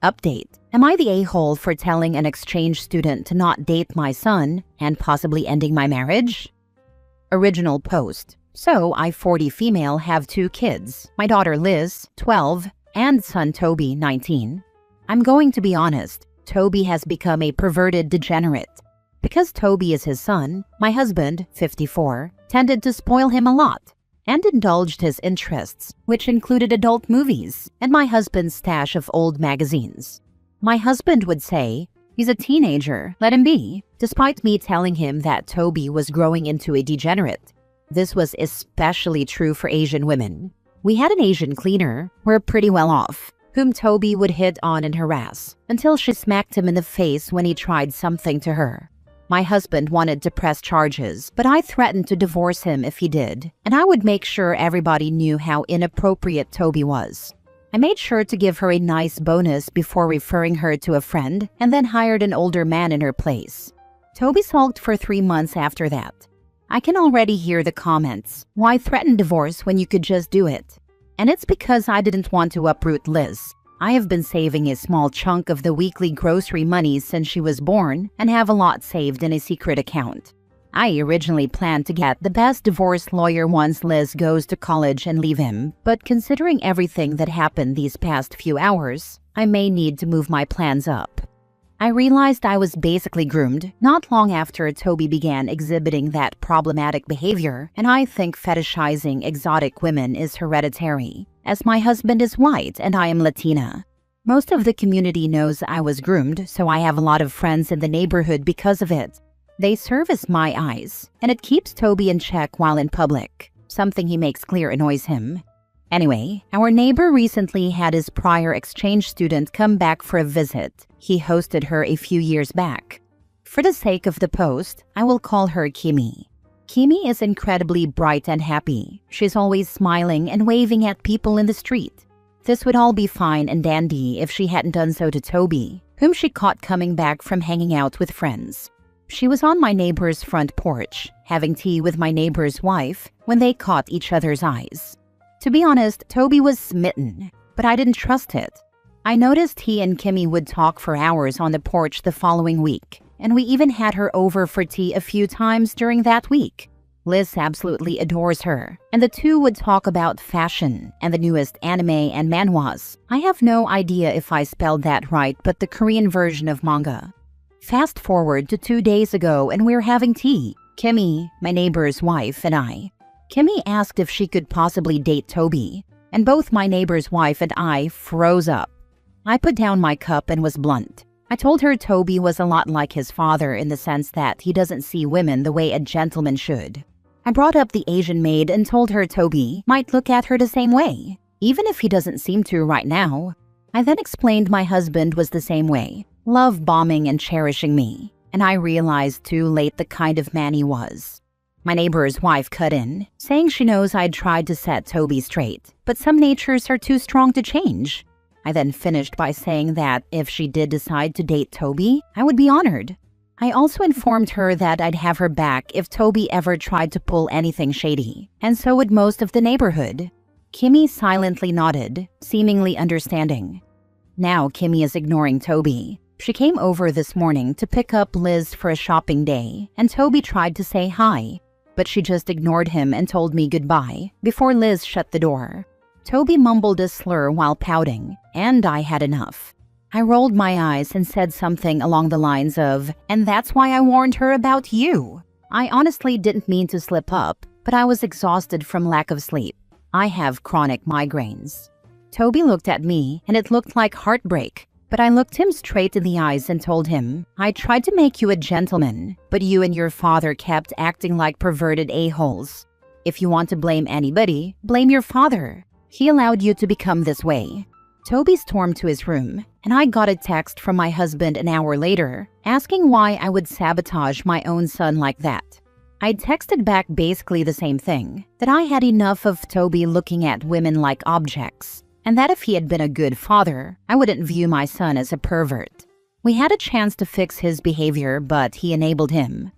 Update. Am I the a-hole for telling an exchange student to not date my son and possibly ending my marriage? Original post. So, I, 40 female, have 2 kids. My daughter Liz, 12, and son Toby, 19. I'm going to be honest. Toby has become a perverted degenerate. Because Toby is his son, my husband, 54, tended to spoil him a lot and indulged his interests, which included adult movies and my husband's stash of old magazines. My husband would say, "He's a teenager, let him be," despite me telling him that Toby was growing into a degenerate. This was especially true for Asian women. We had an Asian cleaner, we're pretty well off, whom Toby would hit on and harass until she smacked him in the face when he tried something to her. My husband wanted to press charges, but I threatened to divorce him if he did, and I would make sure everybody knew how inappropriate Toby was. I made sure to give her a nice bonus before referring her to a friend and then hired an older man in her place. Toby sulked for 3 months after that. I can already hear the comments, "Why threaten divorce when you could just do it?" And it's because I didn't want to uproot Liz. I have been saving a small chunk of the weekly grocery money since she was born and have a lot saved in a secret account. I originally planned to get the best divorce lawyer once Liz goes to college and leave him, but considering everything that happened these past few hours, I may need to move my plans up. I realized I was basically groomed not long after Toby began exhibiting that problematic behavior, and I think fetishizing exotic women is hereditary, as my husband is white and I am Latina. Most of the community knows I was groomed, so I have a lot of friends in the neighborhood because of it. They serve as my eyes, and it keeps Toby in check while in public, something he makes clear annoys him. Anyway, our neighbor recently had his prior exchange student come back for a visit. He hosted her a few years back. For the sake of the post, I will call her Kimmy. Kimmy is incredibly bright and happy. She's always smiling and waving at people in the street. This would all be fine and dandy if she hadn't done so to Toby, whom she caught coming back from hanging out with friends. She was on my neighbor's front porch, having tea with my neighbor's wife, when they caught each other's eyes. To be honest, Toby was smitten, but I didn't trust it. I noticed he and Kimmy would talk for hours on the porch the following week, and we even had her over for tea a few times during that week. Liz absolutely adores her, and the two would talk about fashion and the newest anime and manhwas. I have no idea if I spelled that right, but the Korean version of manga. Fast forward to 2 days ago and we're having tea. Kimmy, my neighbor's wife, and I. Kimmy asked if she could possibly date Toby, and both my neighbor's wife and I froze up. I put down my cup and was blunt. I told her Toby was a lot like his father in the sense that he doesn't see women the way a gentleman should. I brought up the Asian maid and told her Toby might look at her the same way, even if he doesn't seem to right now. I then explained my husband was the same way, love bombing and cherishing me, and I realized too late the kind of man he was. My neighbor's wife cut in, saying she knows I'd tried to set Toby straight, but some natures are too strong to change. I then finished by saying that if she did decide to date Toby, I would be honored. I also informed her that I'd have her back if Toby ever tried to pull anything shady, and so would most of the neighborhood. Kimmy silently nodded, seemingly understanding. Now Kimmy is ignoring Toby. She came over this morning to pick up Liz for a shopping day, and Toby tried to say hi, but she just ignored him and told me goodbye before Liz shut the door. Toby mumbled a slur while pouting, and I had enough. I rolled my eyes and said something along the lines of, "And that's why I warned her about you." I honestly didn't mean to slip up, but I was exhausted from lack of sleep. I have chronic migraines. Toby looked at me, and it looked like heartbreak, but I looked him straight in the eyes and told him, "I tried to make you a gentleman, but you and your father kept acting like perverted a-holes. If you want to blame anybody, blame your father. He allowed you to become this way." Toby stormed to his room, and I got a text from my husband an hour later, asking why I would sabotage my own son like that. I texted back basically the same thing, that I had enough of Toby looking at women like objects, and that if he had been a good father, I wouldn't view my son as a pervert. We had a chance to fix his behavior, but he enabled him.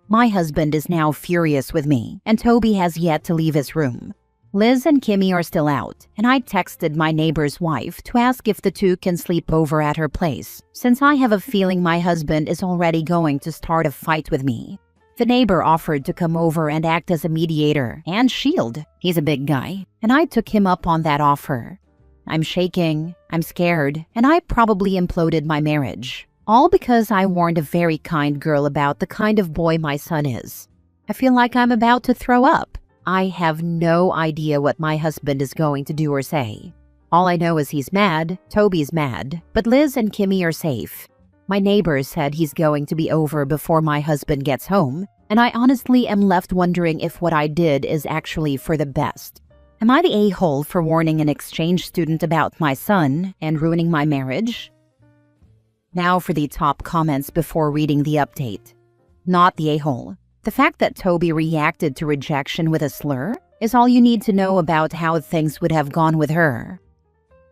My husband is now furious with me, and Toby has yet to leave his room. Liz and Kimmy are still out, and I texted my neighbor's wife to ask if the two can sleep over at her place, since I have a feeling my husband is already going to start a fight with me. The neighbor offered to come over and act as a mediator and shield. He's a big guy, and I took him up on that offer. I'm shaking, I'm scared, and I probably imploded my marriage. All because I warned a very kind girl about the kind of boy my son is. I feel like I'm about to throw up. I have no idea what my husband is going to do or say. All I know is he's mad, Toby's mad, but Liz and Kimmy are safe. My neighbor said he's going to be over before my husband gets home, and I honestly am left wondering if what I did is actually for the best. Am I the a-hole for warning an exchange student about my son and ruining my marriage? Now for the top comments before reading the update. Not the a-hole. The fact that Toby reacted to rejection with a slur is all you need to know about how things would have gone with her.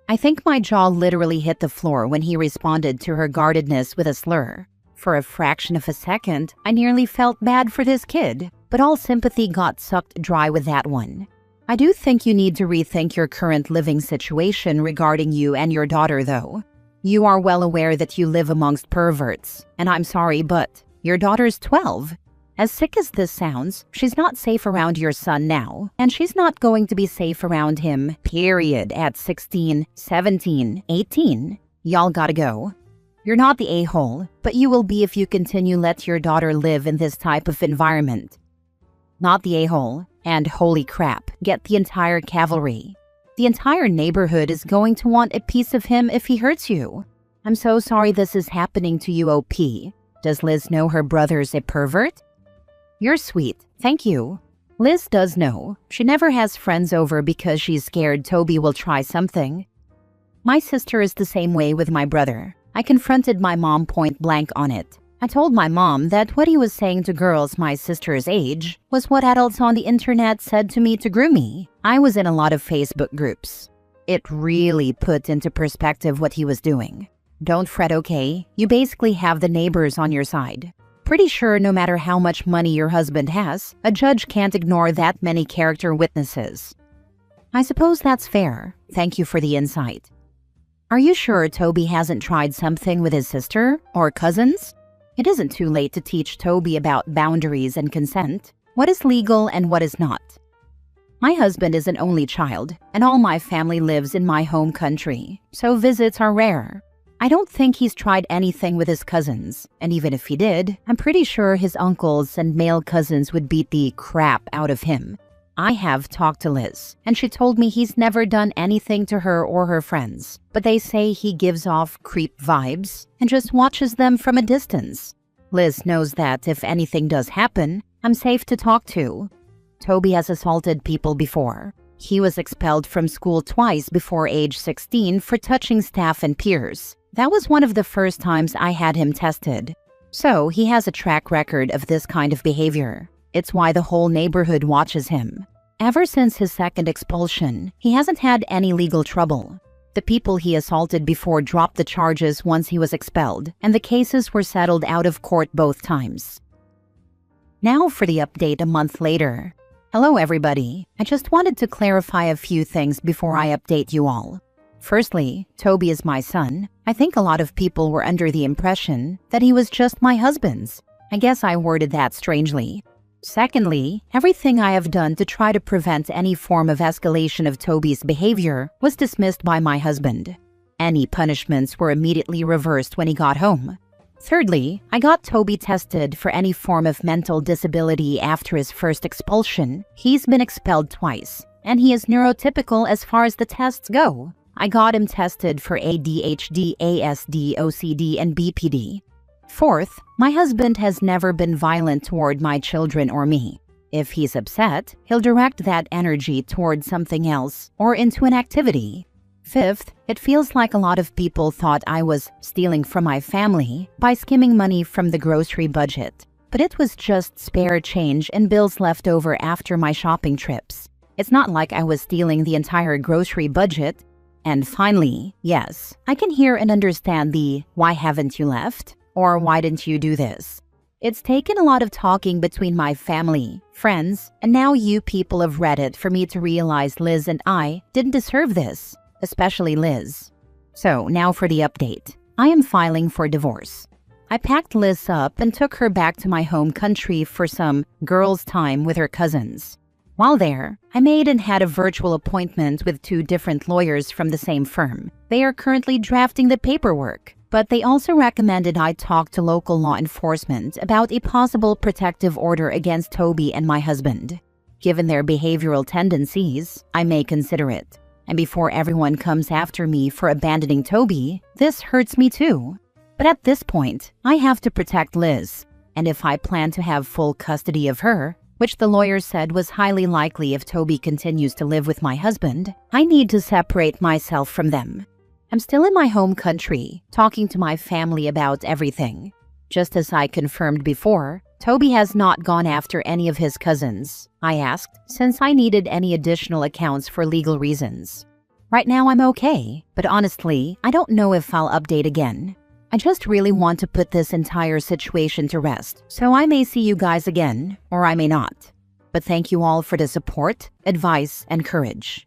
I think my jaw literally hit the floor when he responded to her guardedness with a slur. For a fraction of a second, I nearly felt bad for this kid, but all sympathy got sucked dry with that one. I do think you need to rethink your current living situation regarding you and your daughter, though. You are well aware that you live amongst perverts, and I'm sorry, but your daughter's 12. As sick as this sounds, she's not safe around your son now, and she's not going to be safe around him, period, at 16, 17, 18. Y'all gotta go. You're not the a-hole, but you will be if you continue let your daughter live in this type of environment. Not the a-hole, and holy crap, get the entire cavalry. The entire neighborhood is going to want a piece of him if he hurts you. I'm so sorry this is happening to you, OP. Does Liz know her brother's a pervert? You're sweet, thank you. Liz does know. She never has friends over because she's scared Toby will try something. My sister is the same way with my brother. I confronted my mom point blank on it. I told my mom that what he was saying to girls my sister's age was what adults on the internet said to me to groom me. I was in a lot of Facebook groups. It really put into perspective what he was doing. Don't fret, okay? You basically have the neighbors on your side. Pretty sure no matter how much money your husband has, a judge can't ignore that many character witnesses. I suppose that's fair. Thank you for the insight. Are you sure Toby hasn't tried something with his sister or cousins? It isn't too late to teach Toby about boundaries and consent, what is legal and what is not. My husband is an only child, and all my family lives in my home country, so visits are rare. I don't think he's tried anything with his cousins, and even if he did, I'm pretty sure his uncles and male cousins would beat the crap out of him. I have talked to Liz, and she told me he's never done anything to her or her friends, but they say he gives off creep vibes and just watches them from a distance. Liz knows that if anything does happen, I'm safe to talk to. Toby has assaulted people before. He was expelled from school twice before age 16 for touching staff and peers. That was one of the first times I had him tested. So he has a track record of this kind of behavior. It's why the whole neighborhood watches him. Ever since his second expulsion, he hasn't had any legal trouble. The people he assaulted before dropped the charges once he was expelled, and the cases were settled out of court both times. Now for the update a month later. Hello everybody. I just wanted to clarify a few things before I update you all. Firstly, Toby is my son. I think a lot of people were under the impression that he was just my husband's. I guess I worded that strangely. Secondly, everything I have done to try to prevent any form of escalation of Toby's behavior was dismissed by my husband. Any punishments were immediately reversed when he got home. Thirdly, I got Toby tested for any form of mental disability after his first expulsion. He's been expelled twice, and he is neurotypical as far as the tests go. I got him tested for ADHD, ASD, OCD, and BPD. Fourth, my husband has never been violent toward my children or me. If he's upset, he'll direct that energy toward something else or into an activity. Fifth, it feels like a lot of people thought I was stealing from my family by skimming money from the grocery budget. But it was just spare change and bills left over after my shopping trips. It's not like I was stealing the entire grocery budget. And finally, yes, I can hear and understand the "why haven't you left?" or "why didn't you do this?" It's taken a lot of talking between my family, friends, and now you people of Reddit for me to realize Liz and I didn't deserve this, especially Liz. So now for the update. I am filing for divorce. I packed Liz up and took her back to my home country for some girls' time with her cousins. While there, I made and had a virtual appointment with 2 different lawyers from the same firm. They are currently drafting the paperwork, but they also recommended I talk to local law enforcement about a possible protective order against Toby and my husband. Given their behavioral tendencies, I may consider it. And before everyone comes after me for abandoning Toby, this hurts me too. But at this point, I have to protect Liz. And if I plan to have full custody of her, which the lawyer said was highly likely if Toby continues to live with my husband, I need to separate myself from them. I'm still in my home country, talking to my family about everything. Just as I confirmed before, Toby has not gone after any of his cousins, I asked, since I needed any additional accounts for legal reasons. Right now I'm okay, but honestly, I don't know if I'll update again. I just really want to put this entire situation to rest, so I may see you guys again, or I may not. But thank you all for the support, advice, and courage.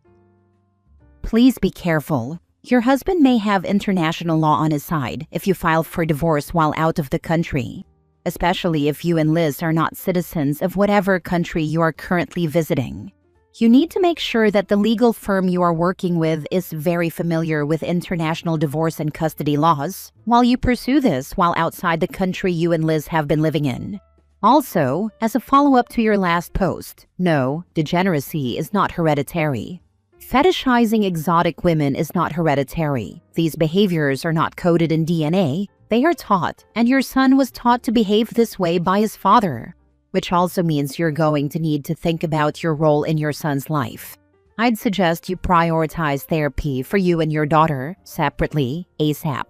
Please be careful. Your husband may have international law on his side if you file for divorce while out of the country, especially if you and Liz are not citizens of whatever country you are currently visiting. You need to make sure that the legal firm you are working with is very familiar with international divorce and custody laws while you pursue this while outside the country you and Liz have been living in. Also, as a follow-up to your last post, no, degeneracy is not hereditary. Fetishizing exotic women is not hereditary. These behaviors are not coded in DNA. They are taught, and your son was taught to behave this way by his father, which also means you're going to need to think about your role in your son's life. I'd suggest you prioritize therapy for you and your daughter separately, ASAP.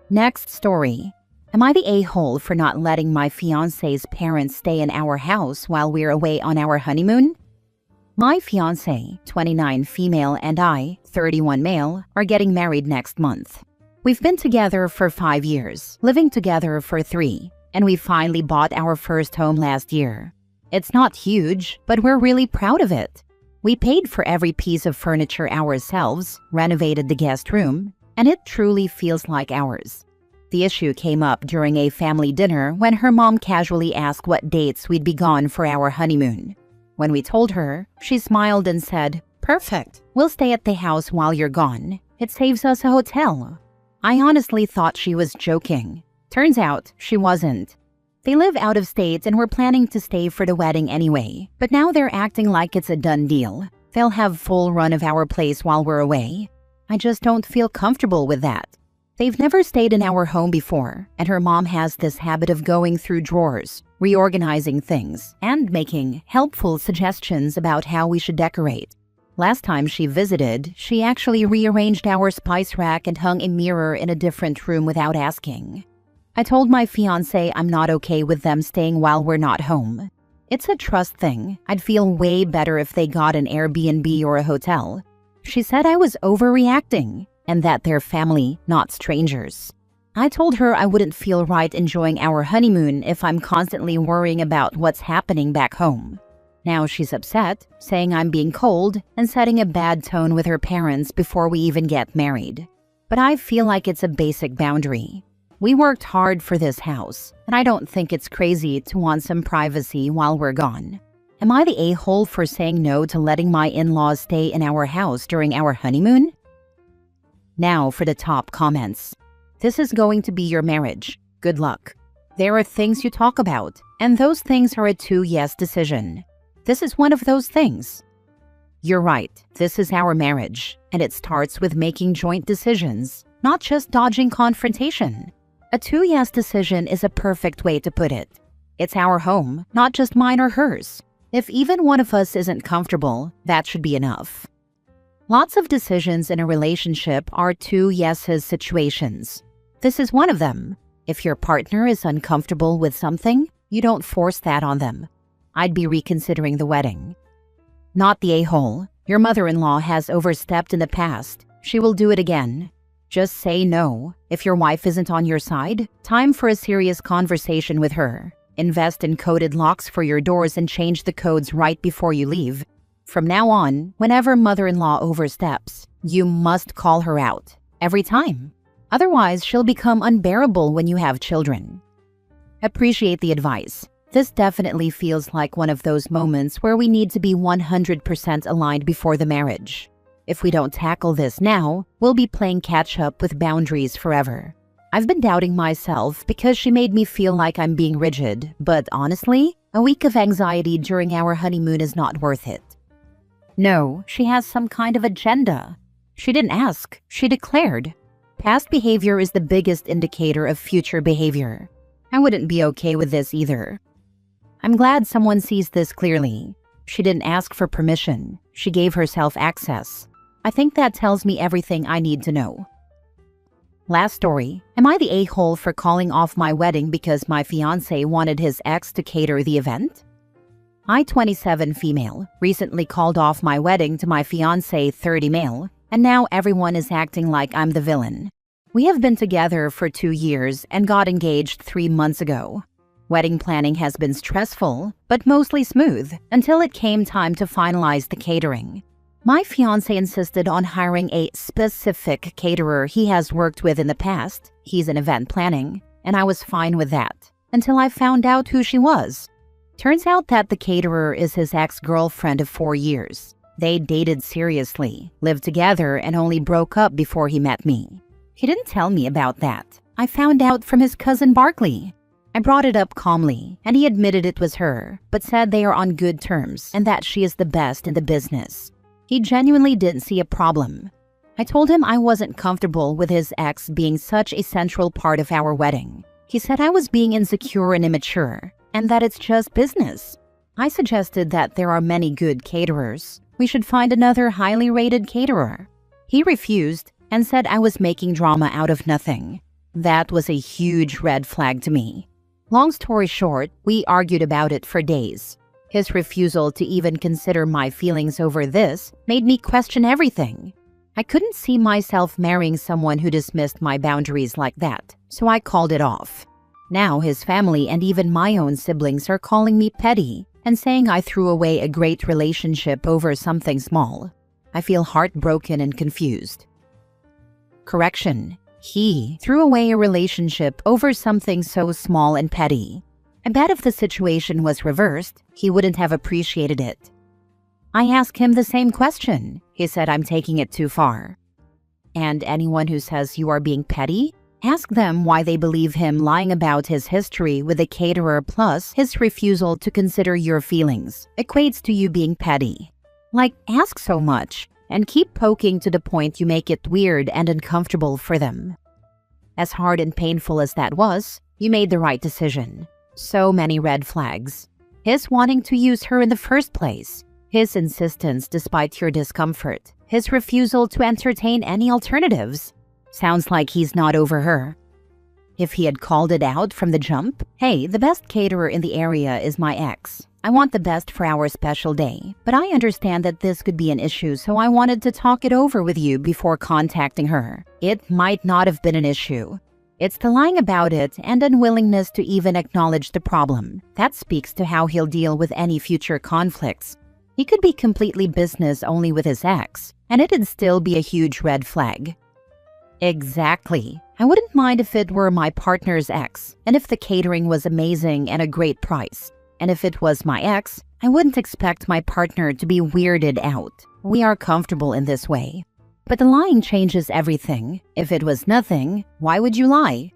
Next story. Am I the a-hole for not letting my fiancé's parents stay in our house while we're away on our honeymoon? My fiancé, 29 female, and I, 31 male, are getting married next month. We've been together for 5 years, living together for 3, and we finally bought our first home last year. It's not huge, but we're really proud of it. We paid for every piece of furniture ourselves, renovated the guest room, and it truly feels like ours. The issue came up during a family dinner when her mom casually asked what dates we'd be gone for our honeymoon. When we told her, she smiled and said, "Perfect, we'll stay at the house while you're gone. It saves us a hotel." I honestly thought she was joking. Turns out, she wasn't. They live out of state and were planning to stay for the wedding anyway, but now they're acting like it's a done deal. They'll have full run of our place while we're away. I just don't feel comfortable with that. They've never stayed in our home before, and her mom has this habit of going through drawers, reorganizing things, and making helpful suggestions about how we should decorate. Last time she visited, she actually rearranged our spice rack and hung a mirror in a different room without asking. I told my fiancé I'm not okay with them staying while we're not home. It's a trust thing. I'd feel way better if they got an Airbnb or a hotel. She said I was overreacting, and that they're family, not strangers. I told her I wouldn't feel right enjoying our honeymoon if I'm constantly worrying about what's happening back home. Now she's upset, saying I'm being cold and setting a bad tone with her parents before we even get married. But I feel like it's a basic boundary. We worked hard for this house, and I don't think it's crazy to want some privacy while we're gone. Am I the a-hole for saying no to letting my in-laws stay in our house during our honeymoon? Now for the top comments. This is going to be your marriage. Good luck. There are things you talk about, and those things are a 2-yes decision. This is one of those things. You're right, this is our marriage, and it starts with making joint decisions, not just dodging confrontation. A 2-yes decision is a perfect way to put it. It's our home, not just mine or hers. If even one of us isn't comfortable, that should be enough. Lots of decisions in a relationship are 2 yeses situations. This is one of them. If your partner is uncomfortable with something, you don't force that on them. I'd be reconsidering the wedding. Not the a-hole. Your mother-in-law has overstepped in the past. She will do it again. Just say no. If your wife isn't on your side, time for a serious conversation with her. Invest in coded locks for your doors and change the codes right before you leave. From now on, whenever mother-in-law oversteps, you must call her out. Every time. Otherwise, she'll become unbearable when you have children. Appreciate the advice. This definitely feels like one of those moments where we need to be 100% aligned before the marriage. If we don't tackle this now, we'll be playing catch-up with boundaries forever. I've been doubting myself because she made me feel like I'm being rigid, but honestly, a week of anxiety during our honeymoon is not worth it. No, she has some kind of agenda. She didn't ask, she declared. Past behavior is the biggest indicator of future behavior. I wouldn't be okay with this either. I'm glad someone sees this clearly. She didn't ask for permission. She gave herself access. I think that tells me everything I need to know. Last story. Am I the a-hole for calling off my wedding because my fiancé wanted his ex to cater the event? I, 27 female, recently called off my wedding to my fiancé, 30 male, and now everyone is acting like I'm the villain. We have been together for 2 years and got engaged 3 months ago. Wedding planning has been stressful, but mostly smooth, until it came time to finalize the catering. My fiancé insisted on hiring a specific caterer he has worked with in the past. He's in event planning, and I was fine with that, until I found out who she was. Turns out that the caterer is his ex-girlfriend of 4 years. They dated seriously, lived together, and only broke up before he met me. He didn't tell me about that. I found out from his cousin Barkley. I brought it up calmly, and he admitted it was her, but said they are on good terms and that she is the best in the business. He genuinely didn't see a problem. I told him I wasn't comfortable with his ex being such a central part of our wedding. He said I was being insecure and immature, and that it's just business. I suggested that there are many good caterers. We should find another highly rated caterer. He refused and said I was making drama out of nothing. That was a huge red flag to me. Long story short, we argued about it for days. His refusal to even consider my feelings over this made me question everything. I couldn't see myself marrying someone who dismissed my boundaries like that, so I called it off. Now his family and even my own siblings are calling me petty and saying I threw away a great relationship over something small. I feel heartbroken and confused. Correction. He threw away a relationship over something so small and petty. I bet if the situation was reversed, he wouldn't have appreciated it. I asked him the same question. He said I'm taking it too far. And anyone who says you are being petty, ask them why they believe him lying about his history with a caterer plus his refusal to consider your feelings equates to you being petty. Like, ask so much and keep poking to the point you make it weird and uncomfortable for them. As hard and painful as that was, you made the right decision. So many red flags. His wanting to use her in the first place. His insistence despite your discomfort. His refusal to entertain any alternatives. Sounds like he's not over her. If he had called it out from the jump, hey, the best caterer in the area is my ex. I want the best for our special day, but I understand that this could be an issue, so I wanted to talk it over with you before contacting her. It might not have been an issue. It's the lying about it and unwillingness to even acknowledge the problem. That speaks to how he'll deal with any future conflicts. He could be completely business only with his ex, and it'd still be a huge red flag. Exactly. I wouldn't mind if it were my partner's ex, and if the catering was amazing and a great price. And if it was my ex, I wouldn't expect my partner to be weirded out. We are comfortable in this way. But the lying changes everything. If it was nothing, why would you lie?